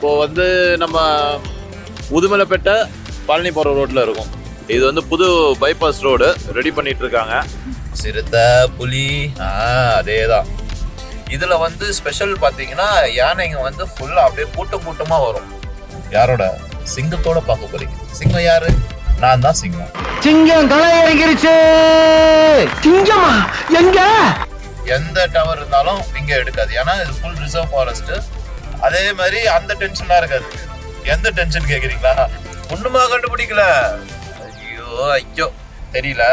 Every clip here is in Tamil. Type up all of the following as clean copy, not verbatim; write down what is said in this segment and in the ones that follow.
இப்போ வந்து நம்ம உடுமலைப்பேட்டை பழனி போகிற ரோட்டில் இருக்கும். இது வந்து புது பைபாஸ் ரோடு ரெடி பண்ணிட்டு இருக்காங்க. சிறுத்தை புலி அதே தான். இதில் வந்து ஸ்பெஷல் பார்த்தீங்கன்னா யானைங்க வந்து ஃபுல்லாக அப்படியே கூட்டமாக வரும். யாரோட? சிங்கத்தோட பார்க்க போறீங்க. சிங்கம் யாரு? நான் தான் சிங்கம். சிங்கம் களை இறங்கிருச்சு. சிங்கமா எங்க? எந்த டவர் இருந்தாலும் இங்க எடுக்காது. ஏன்னா இது ஃபுல் ரிசர்வ் ஃபாரஸ்ட். அதே மாதிரி அந்த டென்ஷன்லாம் இருக்காது. எந்த டென்ஷன் கேக்குறீங்களா? ஒண்ணுமா கண்டுபிடிக்கல. ஐயோ தெரியல.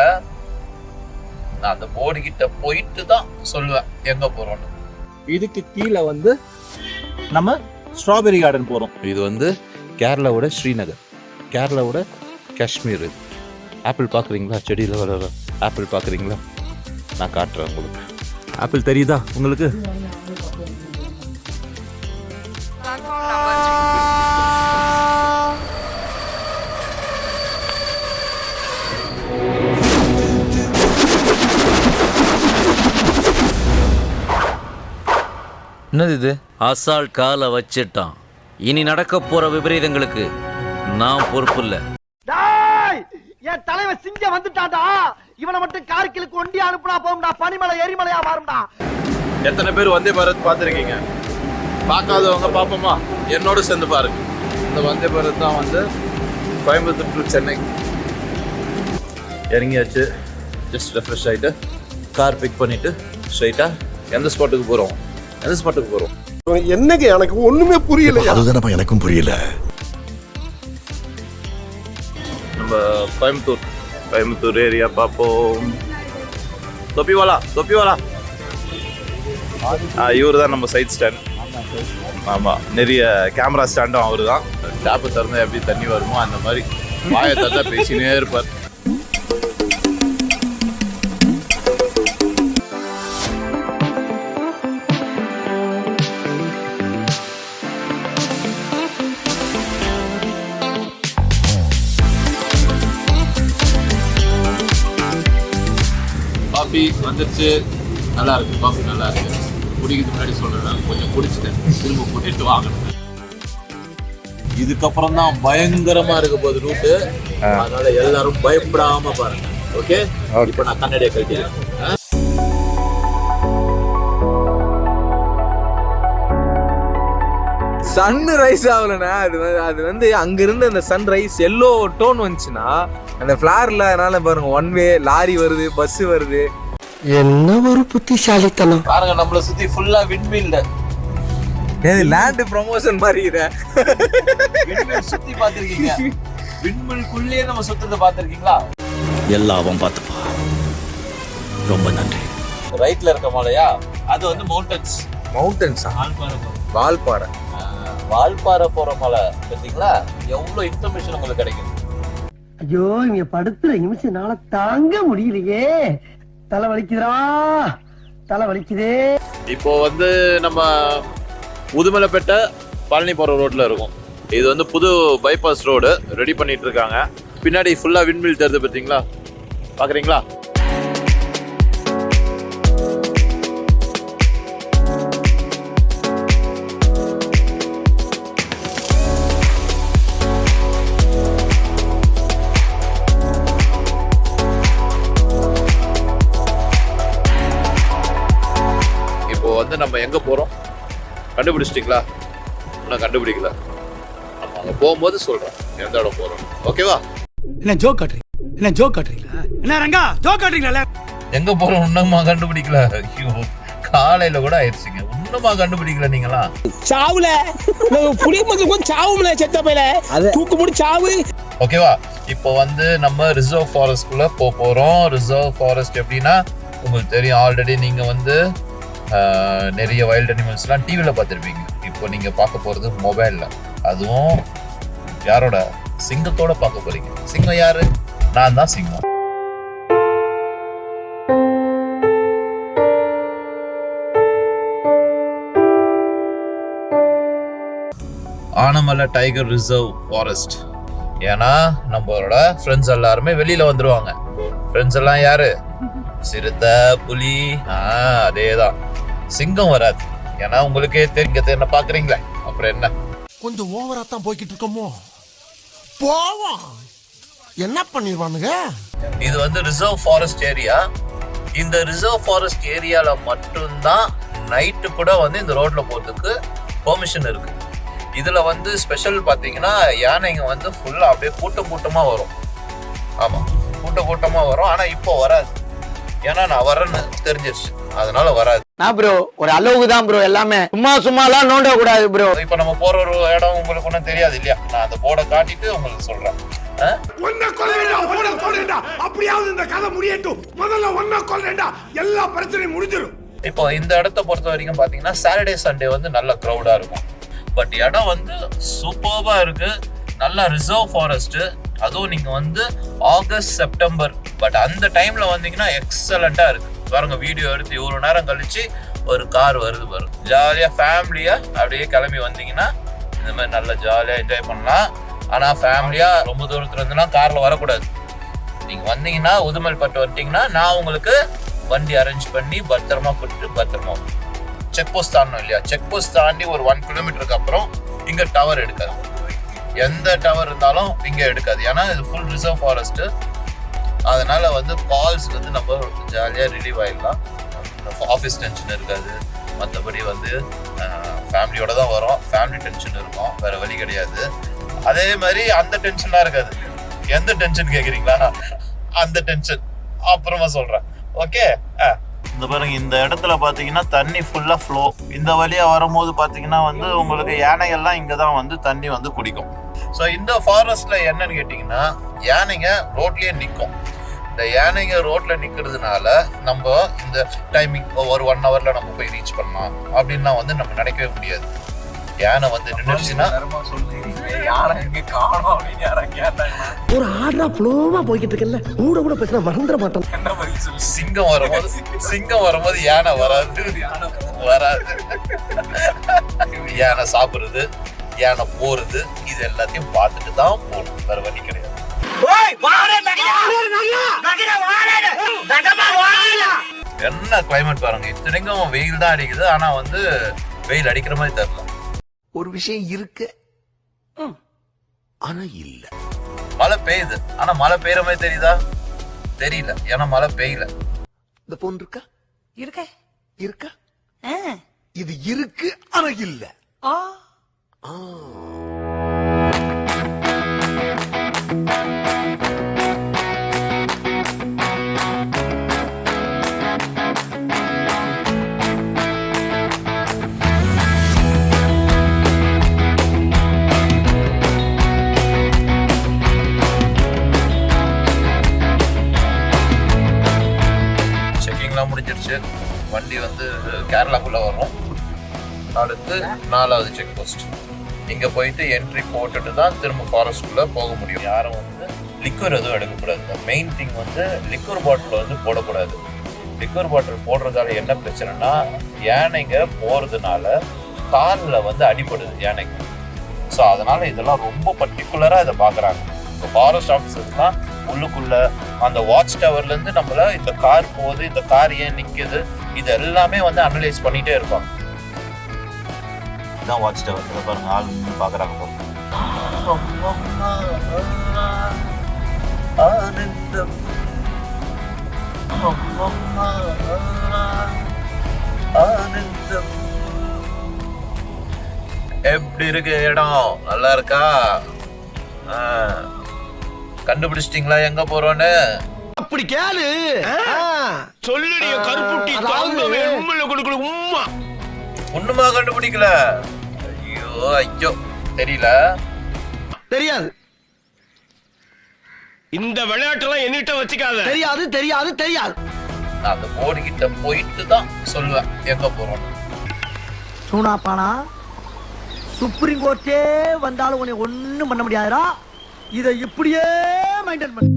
நான் அந்த போர்டு கிட்ட போயிட்டு தான் சொல்லுவேன் எங்க போறோம்னு. இதுக்கு கீழே வந்து நம்ம ஸ்ட்ராபெரி கார்டன் போறோம். இது வந்து கேரளாவோட ஸ்ரீநகர், கேரளாவோட காஷ்மீர். ஆப்பிள் பார்க்குறீங்களா? செடியில் வர ஆப்பிள் பார்க்குறீங்களா? நான் காட்டுறேன் உங்களுக்கு. ஆப்பிள் தெரியுதா உங்களுக்கு? என்னது இது? அசால் காலை வச்சிட்டான். இனி நடக்க போற விபரீதங்களுக்கு நான் பொறுப்பு இல்ல. என் தலைவன் சிங்கம் வந்துட்டான்டா. இவனை மட்டும் கார்கிலுக்கு ஒண்டி அனுப்புனா போகும்டா. பனிமலை எரிமலையா மாறும்டா. எத்தனை பேர் வந்தே பாரத் பார்த்துருக்கீங்க? பார்க்காதவங்க பார்ப்போமா? என்னோட சேர்ந்து பாருங்க. இந்த வந்தே பாரத் தான் வந்து கோயம்புத்தூர் டு சென்னை. இறங்கியாச்சு. ஜஸ்ட் ரெஃப்ரெஷ் ஆகிட்டு கார் பிக் பண்ணிட்டு ஸ்ட்ரைட்டாக எந்த ஸ்பாட்டுக்கு போகிறோம்? என்னங்க எனக்கு ஒண்ணுமே புரியல. அதுதான் எனக்கும் புரியல. நம்ம கோயம்புத்தூர் ஏரியா பார்ப்போம். தொப்பிவாலா இவர் தான் நம்ம சைட் ஸ்டாண்ட். ஆமாம், நிறைய கேமரா ஸ்டாண்டும் அவரு தான். டேப்பு திறந்தா எப்படி தண்ணி வருமோ அந்த மாதிரி வாயை தந்தா பேசினே இருப்பார். காஃபி வந்துருச்சு. நல்லா இருக்கு. காஃபி நல்லா இருக்கு. குடிக்கிறதுக்கு முன்னாடி சொல்றேன், கொஞ்சம் குடிச்சிட்டேன். திரும்ப கூட்டிட்டு வாங்கணும். இதுக்கப்புறம் தான் பயங்கரமா இருக்க போகுது ரூட்டு. அதனால எல்லாரும் பயப்படாம பாருங்க. ஓகே, இப்போ நான் கண்ணாடியை கழட்டிடுறேன். Sun rice ஆகலண்ணா. அது வந்து அங்க இருந்து அந்த சன் ரைஸ் எல்லோ டோன் வந்துச்சுன்னா அந்த ஃபிளார்ல. அதனால பாருங்க, ஒன் வே லாரி வருது, பஸ் வருது. என்ன ஒரு புத்திசாலித்தனம் பாருங்க. நம்மள சுத்தி ஃபுல்லா விண்மில். லேண்ட் ப்ரமோஷன் மாதிரி இத சுத்தி பாத்திருக்கீங்க? விண்மில்குள்ளே நம்ம சுத்தத்தை பாத்திருக்கீங்களா? எல்லாம் அவன் பார்த்துப்பா. ரொம்ப நன்றி. ரைட்ல இருக்க மலையா? அது வந்து மவுண்டன்ஸ். வால்பாறை போற மலை பார்த்தீங்களா? எவ்வளவு இன்ஃபர்மேஷன் உங்களுக்கு கிடைக்கும். ஐயோ, இங்க படுத்துற நிமிஷம்னால தாங்க முடியலையே. தலை வலிக்குதே. இப்போ வந்து நம்ம உடுமலைப்பேட்டை பழனி போற ரோட்ல இருக்கும். இது வந்து புது பைபாஸ் ரோடு ரெடி பண்ணிட்டு இருக்காங்க. பின்னாடி ஃபுல்லா விண்மில் தெரியுது பார்த்தீங்களா? பாக்குறீங்களா? வந்து நம்ம எங்க போறோம் கண்டுபிடிச்சிட்டீங்களா? நான் கண்டுபிடிக்கல. நம்ம அங்க போகும்போது சொல்றேன் எந்த இடம் போறோம். ஓகேவா? என்ன ஜோக் காட்டுறீங்களா? என்ன ரங்கா ஜோக் காட்டுறீங்களா? எங்க போறோம் இன்னுமா கண்டுபிடிக்கல? ஐயோ, காலையில கூட ஆயிடுச்சுங்க. இன்னுமா கண்டுபிடிக்கல நீங்களா? சாவுல புளிய சாவுல செத்த பையில தூக்கு முடி சாவு. ஓகேவா? இப்போ வந்து நம்ம ரிசர்வ் ஃபாரஸ்ட்குள்ள போறோம். ரிசர்வ் ஃபாரஸ்ட் எப்படின்னா உங்களுக்கு தெரியும். ஆல்ரெடி நீங்க வந்து நிறைய வைல்ட் அனிமல்ஸ்லாம் டிவியில் பார்த்துருப்பீங்க. இப்போ நீங்கள் பார்க்க போகிறது மொபைலில். அதுவும் யாரோட? சிங்கத்தோட பார்க்க போறீங்க. சிங்கம் யாரு? நான் தான் சிங்கம். Anamalai tiger reserve forest. ஏன்னா நம்மளோட ஃப்ரெண்ட்ஸ் எல்லாருமே வெளியில வந்துருவாங்க. ஃப்ரெண்ட்ஸ் எல்லாம் யாரு? சிறுத்தை, புலி. அதேதான். சிங்கம் வராது. ஏன்னா உங்களுக்கே தெரியும், என்ன பாக்குறீங்களே, அப்புறம் என்ன. கொஞ்சம் ஓவரா தான் போய்கிட்டு இருக்கோமோ? போவோம். என்ன பண்ணிடுவானுங்க? இது வந்து ரிசர்வ் ஃபாரஸ்ட் ஏரியா. இந்த ரிசர்வ் ஃபாரஸ்ட் ஏரியால மட்டும்தான் நைட்டு கூட வந்து இந்த ரோட்ல போறதுக்கு பெர்மிஷன் இருக்கு. இதுல வந்து ஸ்பெஷல் பாத்தீங்கன்னா யானைங்க வந்து ஃபுல்லா அப்படியே கூட்டமா வரும். ஆமா, கூட்டமா வரும். ஆனா இப்போ வராது, ஏன்னா நான் வரேன்னு தெரிஞ்சிருச்சு, அதனால வராது. நான் ப்ரோ ஒரு அளவுக்கு தான் ப்ரோ, எல்லாமே சும்மாலாம் நோண்ட கூடாது ப்ரோ. இப்ப நம்ம போற ஒரு இடம் உங்களுக்கு ஒன்றும் தெரியாது இல்லையா, நான் அந்த போர்டை காட்டிட்டு உங்களுக்கு சொல்றேன். அப்படியாவது இந்த கதை முடியட்டும். முதல்ல ஒன்னா கொல்றேன்டா, எல்லா பிரச்சனையும் முடிஞ்சிடும். இப்போ இந்த இடத்த பொறுத்த வரைக்கும் பாத்தீங்கன்னா சாட்டர்டே சண்டே வந்து நல்ல க்ரௌடா இருக்கும். பட் இடம் வந்து சூப்பர்பா இருக்கு, நல்ல ரிசர்வ் ஃபாரஸ்ட். அதுவும் நீங்க வந்து ஆகஸ்ட் செப்டம்பர் பட் அந்த டைம்ல வந்தீங்கன்னா எக்ஸலண்டா இருக்கு. பாருங்க, வீடியோ எடுத்து இவ்வளவு நேரம் கழிச்சு ஒரு கார் வருது பாருங்க. ஜாலியா ஃபேமிலியா அப்படியே கிளம்பி வந்தீங்கன்னா இந்த மாதிரி நல்லா ஜாலியா என்ஜாய் பண்ணலாம். ஆனா ஃபேமிலியா ரொம்ப தூரத்துல இருந்துன்னா கார்ல வரக்கூடாது. நீங்க வந்தீங்கன்னா உதுமல்பட்டு வந்துட்டீங்கன்னா நான் உங்களுக்கு வண்டி அரேஞ்ச் பண்ணி பத்திரமா கூப்பிட்டு பத்திரமா செக் போஸ்ட் தாண்டணும் இல்லையா, செக் போஸ்ட் தாண்டி ஒரு 1 கிலோமீட்டருக்கு அப்புறம் இங்க டவர் எடுக்காது. எந்த டவர் இருந்தாலும் இங்க எடுக்காது, ஏன்னா இது ஃபுல் ரிசர்வ் ஃபாரஸ்ட். அதனால வந்து கால்ஸ் வந்து நம்ம ஜாலியா ரிலீவ் ஆயிடலாம். ஆஃபீஸ் டென்ஷன் இருக்காது. மற்றபடி வந்து ஃபேமிலியோட தான் வரும், ஃபேமிலி டென்ஷன் இருக்கும், வேற வழி கிடையாது. அதே மாதிரி அந்த டென்ஷன்லாம் இருக்காது. எந்த டென்ஷன் கேட்குறீங்களா, அந்த டென்ஷன் அப்புறமா சொல்றேன். ஓகே, இந்த பாருங்க, இந்த இடத்துல பாத்தீங்கன்னா தண்ணி ஃபுல்லா ஃப்ளோ. இந்த வழியா வரும்போது பாத்தீங்கன்னா வந்து உங்களுக்கு யானைகள்லாம் இங்க தான் வந்து தண்ணி வந்து குடிக்கும். ஸோ இந்த ஃபாரஸ்ட்ல என்னன்னு கேட்டிங்கன்னா யானைங்க ரோட்லயே நிற்கும். இந்த யானைங்க ரோட்ல நிற்கிறதுனால நம்ம இந்த டைமிங் ஒரு 1 ஹவர்ல நம்ம போய் ரீச் பண்ணலாம் அப்படின்லாம் வந்து நம்ம நினைக்கவே முடியாது. யானை வந்து நின்றுச்சுன்னா ஒரு ஆர்டரா ஃப்ளோவா போய்கிட்டு இருக்கல, கூட பேசினா மறந்துட மாட்டோம். சிங்கம் வரும்போது யானை வராது. யானை சாப்பிடுறது, யானை போறது, இது எல்லாத்தையும் பார்த்துட்டு தான் போகணும், வேற வழி கிடையாது. என்ன கிளைமேட் பாருங்க, இத்தனைக்கும் வெயில் தான் அடிக்குது, ஆனா வந்து வெயில் அடிக்கிற மாதிரி தெரியல. ஒரு விஷயம் இருக்கு, ஆனா இல்ல. மழை பெய்யுது, ஆனா மழை பெய்யற மாதிரி தெரியுதா? தெரியல, ஏன்னா மழை பெய்யல. இந்த போன் இருக்கா? இருக்கா? இது இருக்கு, ஆனா இல்ல. முடிஞ்சிருச்சு. வண்டி வந்து கேரளாக்குள்ள வரும். அடுத்து 4வது செக் போஸ்ட். இங்க போயிட்டு என்ட்ரி போட்டுட்டு தான் திரும்ப ஃபாரஸ்ட்குள்ள போக முடியும். யாரும் வந்து லிக்வர் எதுவும் எடுக்கக்கூடாது. மெயின் திங் வந்து லிக்வர் பாட்டில் வந்து போடக்கூடாது. லிக்வர் பாட்டில் போடுறதால என்ன பிரச்சனைனா யானைங்க போறதுனால காலில் வந்து அடிபடுது யானைக்கு. ஸோ அதனால இதெல்லாம் ரொம்ப பர்டிகுலரா இதை பாக்குறாங்க. இப்போ ஃபாரஸ்ட் ஆஃபீஸர்ஸ் தான் உள்ளுக்குள்ள அந்த வாட்ச் டவர்ல இருந்து நம்மள இந்த கார் போகுது, இந்த கார் ஏன் நிக்குது, இது எல்லாமே வந்து அனலைஸ் பண்ணிட்டே இருப்பாங்க. இதான் வாட்ச் டவர். இதை பாருங்க, ஆள் பாக்குறாங்க பாருங்க. எப்படி இருக்கு இடம்? நல்லா இருக்கா? கண்டுபிடிச்சிட்டீங்களா எங்க போறோன்னு? அப்படி கேளு. சொல்லுடைய கருப்புட்டி தாங்கவே உம்மையில கொடுக்கல உம்மா. ஒண்ணுமா கண்டுபிடிக்கல? ஐயோ தெரியல. தெரியாது. இந்த விளையாட்டெல்லாம் என்னிட்ட வச்சுக்காத. தெரியாது தெரியாது தெரியாது. நான் அந்த போர்டு கிட்ட போயிட்டு தான் சொல்லுவேன் எங்க போறோம்னு. சூனா பானா, சுப்ரீம் கோர்ட்டே வந்தாலும் உன்னை ஒண்ணும் பண்ண முடியாதுடா. இதை இப்படியே மெயின்டைன் பண்ணு.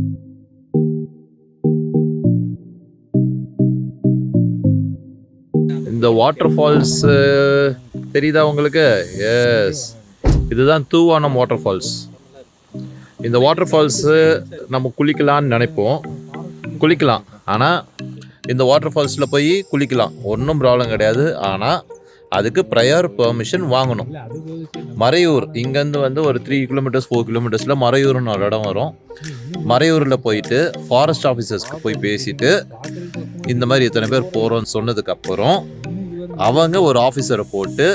இந்த வாட்டர் ஃபால்ஸ் தெரியுதா உங்களுக்கு? எஸ், இதுதான் தூவானம் வாட்டர் ஃபால்ஸ். இந்த வாட்டர் ஃபால்ஸு நம்ம குளிக்கலான்னு நினைப்போம், குளிக்கலாம். ஆனால் இந்த வாட்டர் ஃபால்ஸில் போய் குளிக்கலாம், ஒன்றும் ப்ராப்ளம் கிடையாது. ஆனால் அதுக்கு ப்ரையர் பெர்மிஷன் வாங்கணும். மறையூர் இங்கேருந்து வந்து ஒரு 3 கிலோமீட்டர்ஸ் 4 கிலோமீட்டர்ஸில் மறையூர்னு ஒரு இடம் வரும். மறையூரில் போயிட்டு ஃபாரஸ்ட் ஆஃபீஸர்ஸ்க்கு போய் பேசிட்டு இந்த மாதிரி இத்தனை பேர் போகிறோன்னு சொன்னதுக்கப்புறம் அவங்க ஒரு ஆஃபீஸரை போட்டு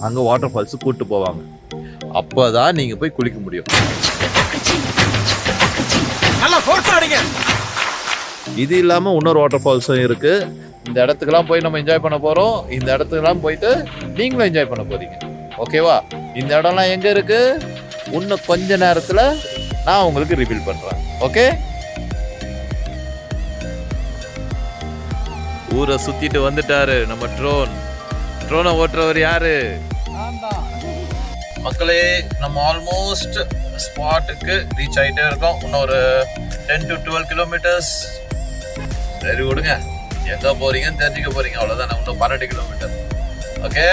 அங்கே வாட்டர் ஃபால்ஸு கூப்பிட்டு போவாங்க. அப்போ தான் நீங்கள் போய் குளிக்க முடியும். இது இல்லாமல் இன்னொரு வாட்டர் ஃபால்ஸும் இருக்குது. இந்த இடத்துக்கெல்லாம் போய் நம்ம என்ஜாய் பண்ண போகிறோம். இந்த இடத்துக்கெல்லாம் போயிட்டு நீங்களும் என்ஜாய் பண்ண போகிறீங்க. ஓகேவா? இந்த இடம்லாம் எங்கே இருக்குது இன்னும் கொஞ்ச நேரத்தில் நான் உங்களுக்கு ரிவீல் பண்ணுறேன். ஓகே, ஊரை சுற்றிட்டு வந்துட்டாரு நம்ம ட்ரோனை ஓட்டுறவர் யாரு? மக்களே, நம்ம ஆல்மோஸ்ட் ஸ்பாட்டுக்கு ரீச் ஆகிட்டே இருக்கோம். இன்னும் ஒரு 10 to 12 கிலோமீட்டர்ஸ். சரி விடுங்க, எங்கே போகிறீங்கன்னு தெரிஞ்சுக்க போகிறீங்க, அவ்வளோதான். இன்னும் 12 கிலோமீட்டர். ஓகே.